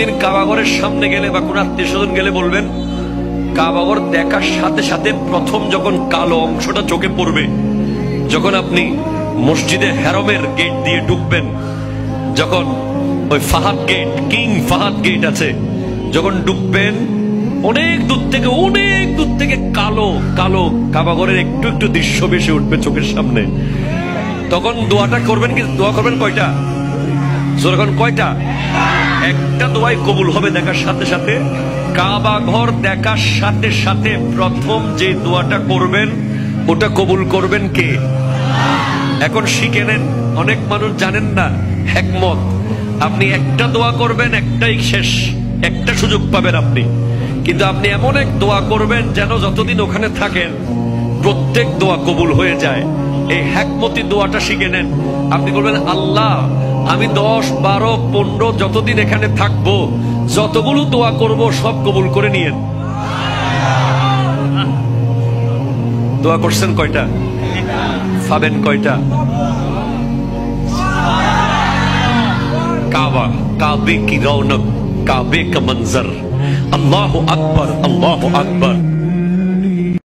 কোনদিন কাবাগরের সামনে গেলে বা কোন আত্মীয় স্বজন গেলে বলবেন, কাবাগর দেখার সাথে সাথে প্রথম যখন কালো অংশটা চোখে পড়বে, যখন আপনি মসজিদে হেরমের গেট দিয়ে ঢুকবেন, যখন ওই Fahad gate, King Fahad gate আছে, যখন ঢুকবেন অনেক দূর থেকে কালো কালো কাবাগরের একটু একটু দৃশ্য ভেসে উঠবে চোখের সামনে। তখন দোয়াটা করবেন, কি দোয়া করবেন কয়টা? যখন কয়টা? একটা দোয়াই কবুল হবে দেখার সাথে সাথে। কাবা ঘর দেখার সাথে সাথে প্রথম যে দোয়াটা করবেন ওটা কবুল করবেন কে? এখন শিখে নেন, অনেক মানুষ জানেন না হিকমত। আপনি একটা দোয়া করবেন, একটাই শেষ, একটা সুযোগ পাবেন আপনি, কিন্তু আপনি এমন এক দোয়া করবেন যেন যতদিন ওখানে থাকেন প্রত্যেক দোয়া কবুল হয়ে যায়। এই হিকমতি দোয়াটা শিখে নেন। আপনি বলবেন, আল্লাহ আমি 10, 12, 15 যতদিন এখানে থাকবো, যতগুলো দোয়া করব সব কবুল করে নিয়েন। দোয়া করছেন কয়টা? পাবেন কয়টা? কাবা, কাবে কি রৌনক, কাবে কা মঞ্জর, আল্লাহু আকবার, আল্লাহু আকবার।